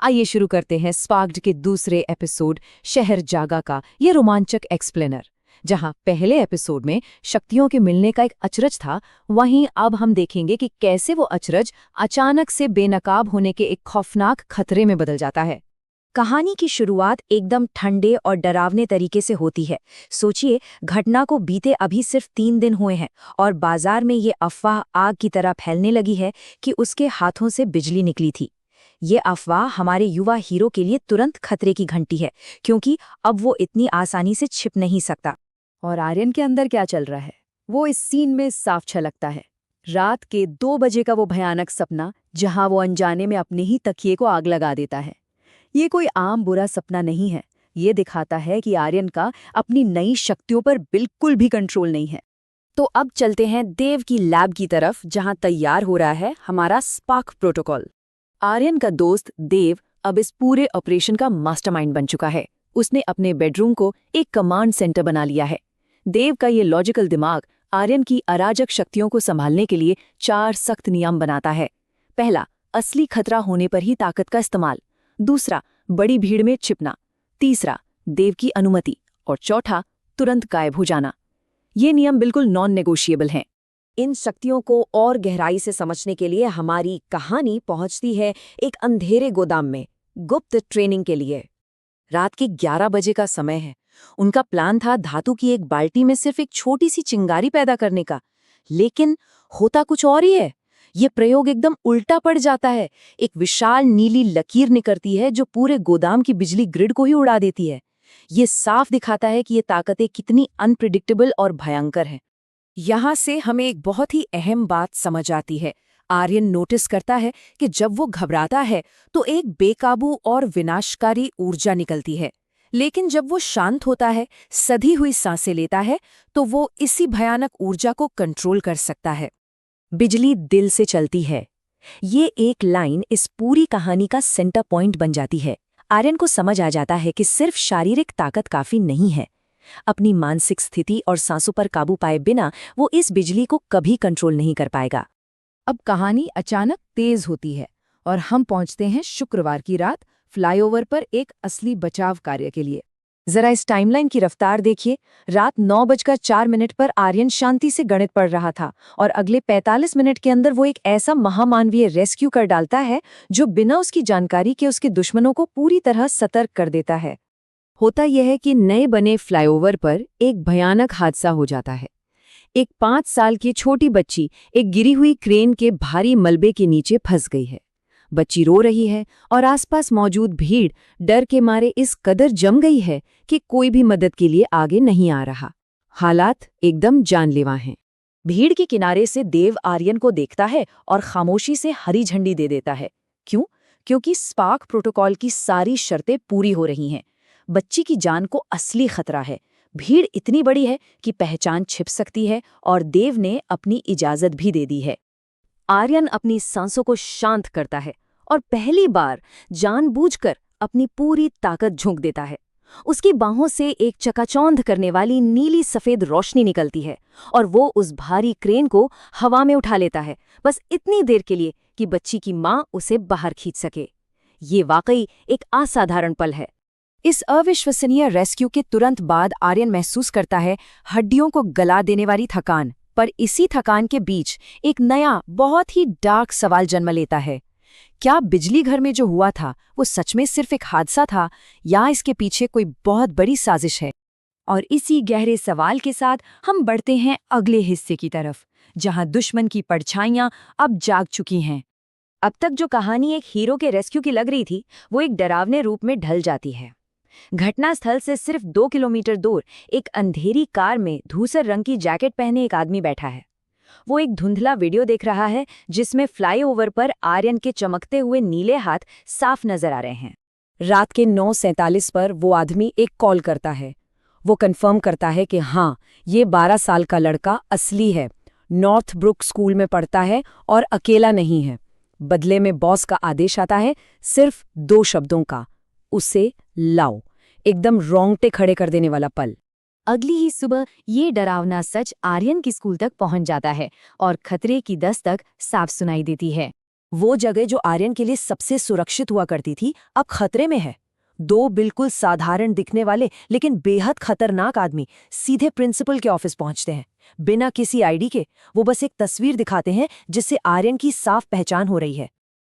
आइए शुरू करते हैं स्पार्क्ड के दूसरे एपिसोड शहर जागा का ये रोमांचक एक्सप्लेनर। जहां पहले एपिसोड में शक्तियों के मिलने का एक अचरज था, वहीं अब हम देखेंगे कि कैसे वो अचरज अचानक से बेनकाब होने के एक खौफनाक खतरे में बदल जाता है। कहानी की शुरुआत एकदम ठंडे और डरावने तरीके से होती है। सोचिए, घटना को बीते अभी सिर्फ 3 दिन हुए हैं और बाजार में ये अफवाह आग की तरह फैलने लगी है कि उसके हाथों से बिजली निकली थी। ये अफवाह हमारे युवा हीरो के लिए तुरंत खतरे की घंटी है, क्योंकि अब वो इतनी आसानी से छिप नहीं सकता। और आर्यन के अंदर क्या चल रहा है, वो इस सीन में साफ छलकता है। रात के 2 बजे का वो भयानक सपना, जहां वो अनजाने में अपने ही तकिए को आग लगा देता है। ये कोई आम बुरा सपना नहीं है। ये दिखाता है कि आर्यन का अपनी नई शक्तियों पर बिल्कुल भी कंट्रोल नहीं है। तो अब चलते हैं देव की लैब की तरफ, जहां तैयार हो रहा है हमारा स्पार्क प्रोटोकॉल। आर्यन का दोस्त देव अब इस पूरे ऑपरेशन का मास्टरमाइंड बन चुका है। उसने अपने बेडरूम को एक कमांड सेंटर बना लिया है। देव का ये लॉजिकल दिमाग आर्यन की अराजक शक्तियों को संभालने के लिए 4 सख्त नियम बनाता है। पहला, असली खतरा होने पर ही ताकत का इस्तेमाल। दूसरा, बड़ी भीड़ में छिपना। तीसरा, देव की अनुमति। और चौथा, तुरंत गायब हो जाना। ये नियम बिल्कुल नॉन नेगोशिएबल हैं। इन शक्तियों को और गहराई से समझने के लिए हमारी कहानी पहुंचती है एक अंधेरे गोदाम में, गुप्त ट्रेनिंग के लिए। रात के 11 बजे का समय है। उनका प्लान था धातु की एक बाल्टी में सिर्फ एक छोटी सी चिंगारी पैदा करने का, लेकिन होता कुछ और ही है। ये प्रयोग एकदम उल्टा पड़ जाता है। एक विशाल नीली लकीर निकलती है जो पूरे गोदाम की बिजली ग्रिड को ही उड़ा देती है। ये साफ दिखाता है कि ये ताकतें कितनी अनप्रिडिक्टेबल और भयंकर हैं। यहाँ से हमें एक बहुत ही अहम बात समझ आती है। आर्यन नोटिस करता है कि जब वो घबराता है तो एक बेकाबू और विनाशकारी ऊर्जा निकलती है, लेकिन जब वो शांत होता है, सधी हुई सांसें लेता है, तो वो इसी भयानक ऊर्जा को कंट्रोल कर सकता है। बिजली दिल से चलती है। ये एक लाइन इस पूरी कहानी का सेंटर पॉइंट बन जाती है। आर्यन को समझ आ जाता है कि सिर्फ शारीरिक ताकत काफी नहीं है। अपनी मानसिक स्थिति और सांसों पर काबू पाए बिना वो इस बिजली को कभी कंट्रोल नहीं कर पाएगा। अब कहानी अचानक तेज होती है और हम पहुंचते हैं शुक्रवार की रात फ्लाईओवर पर एक असली बचाव कार्य के लिए। जरा इस टाइमलाइन की रफ्तार देखिए। रात 9:04 पर आर्यन शांति से गणित पढ़ रहा था और अगले 45 मिनट के अंदर वो एक ऐसा महामानवीय रेस्क्यू कर डालता है जो बिना उसकी जानकारी के उसके दुश्मनों को पूरी तरह सतर्क कर देता है। होता यह है कि नए बने फ्लाईओवर पर एक भयानक हादसा हो जाता है। एक 5 साल की छोटी बच्ची एक गिरी हुई क्रेन के भारी मलबे के नीचे फंस गई है। बच्ची रो रही है और आसपास मौजूद भीड़ डर के मारे इस कदर जम गई है कि कोई भी मदद के लिए आगे नहीं आ रहा। हालात एकदम जानलेवा हैं। भीड़ के किनारे से देव आर्यन को देखता है और खामोशी से हरी झंडी दे देता है। क्यों? क्योंकि स्पार्क प्रोटोकॉल की सारी शर्तें पूरी हो रही हैं। बच्ची की जान को असली खतरा है। भीड़ इतनी बड़ी है कि पहचान छिप सकती है और देव ने अपनी इजाजत भी दे दी है। आर्यन अपनी सांसों को शांत करता है और पहली बार जानबूझकर अपनी पूरी ताकत झोंक देता है। उसकी बाहों से एक चकाचौंध करने वाली नीली सफेद रोशनी निकलती है और वो उस भारी क्रेन को हवा में उठा लेता है, बस इतनी देर के लिए कि बच्ची की मां उसे बाहर खींच सके। ये वाकई एक असाधारण पल है। इस अविश्वसनीय रेस्क्यू के तुरंत बाद आर्यन महसूस करता है हड्डियों को गला देने वाली थकान, पर इसी थकान के बीच एक नया बहुत ही डार्क सवाल जन्म लेता है। क्या बिजली घर में जो हुआ था वो सच में सिर्फ एक हादसा था या इसके पीछे कोई बहुत बड़ी साजिश है? और इसी गहरे सवाल के साथ हम बढ़ते हैं अगले हिस्से की तरफ, जहां दुश्मन की परछाइयां अब जाग चुकी हैं। अब तक जो कहानी एक हीरो के रेस्क्यू की लग रही थी, वो एक डरावने रूप में ढल जाती है। घटनास्थल से सिर्फ 2 किलोमीटर दूर एक अंधेरी कार में धूसर रंग की जैकेट पहने एक आदमी बैठा है। वो एक धुंधला वीडियो देख रहा है जिसमें फ्लाईओवर पर आर्यन के चमकते हुए नीले हाथ साफ नजर आ रहे हैं। रात के 9:47 पर वो आदमी एक कॉल करता है। वो कंफर्म करता है कि हाँ, ये 12 साल का लड़का असली है, नॉर्थ ब्रुक स्कूल में पढ़ता है और अकेला नहीं है। बदले में बॉस का आदेश आता है, सिर्फ 2 शब्दों का, उसे लाओ। एकदम रोंगटे खड़े कर देने वाला पल। अगली ही सुबह ये डरावना सच आर्यन की स्कूल तक पहुंच जाता है और खतरे की दस्तक साफ सुनाई देती है। वो जगह जो आर्यन के लिए सबसे सुरक्षित हुआ करती थी अब खतरे में है। दो बिल्कुल साधारण दिखने वाले लेकिन बेहद खतरनाक आदमी सीधे प्रिंसिपल के ऑफिस पहुंचते हैं। बिना किसी आईडी के वो बस एक तस्वीर दिखाते हैं जिससे आर्यन की साफ पहचान हो रही है।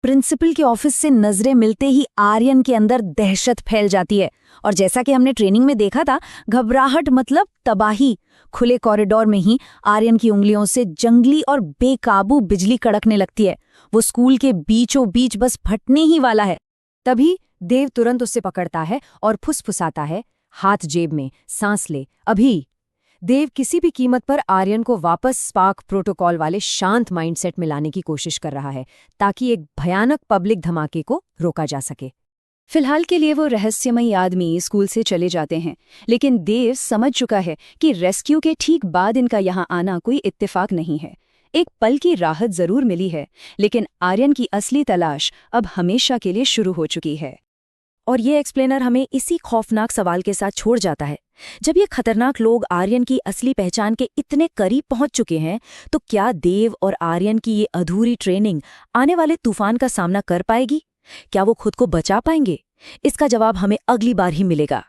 प्रिंसिपल के ऑफिस से नजरें मिलते ही आर्यन के अंदर दहशत फैल जाती है और जैसा कि हमने ट्रेनिंग में देखा था, घबराहट मतलब तबाही। खुले कॉरिडोर में ही आर्यन की उंगलियों से जंगली और बेकाबू बिजली कड़कने लगती है। वो स्कूल के बीचों बीच बस फटने ही वाला है। तभी देव तुरंत उससे पकड़ता है और फुसफुसाता है, हाथ जेब में, सांस ले अभी। देव किसी भी कीमत पर आर्यन को वापस स्पार्क प्रोटोकॉल वाले शांत माइंडसेट में लाने की कोशिश कर रहा है ताकि एक भयानक पब्लिक धमाके को रोका जा सके। फिलहाल के लिए वो रहस्यमयी आदमी स्कूल से चले जाते हैं, लेकिन देव समझ चुका है कि रेस्क्यू के ठीक बाद इनका यहाँ आना कोई इत्तेफाक नहीं है। एक पल की राहत जरूर मिली है, लेकिन आर्यन की असली तलाश अब हमेशा के लिए शुरू हो चुकी है। और ये एक्सप्लेनर हमें इसी खौफनाक सवाल के साथ छोड़ जाता है, जब ये खतरनाक लोग आर्यन की असली पहचान के इतने करीब पहुंच चुके हैं, तो क्या देव और आर्यन की ये अधूरी ट्रेनिंग आने वाले तूफान का सामना कर पाएगी? क्या वो खुद को बचा पाएंगे? इसका जवाब हमें अगली बार ही मिलेगा।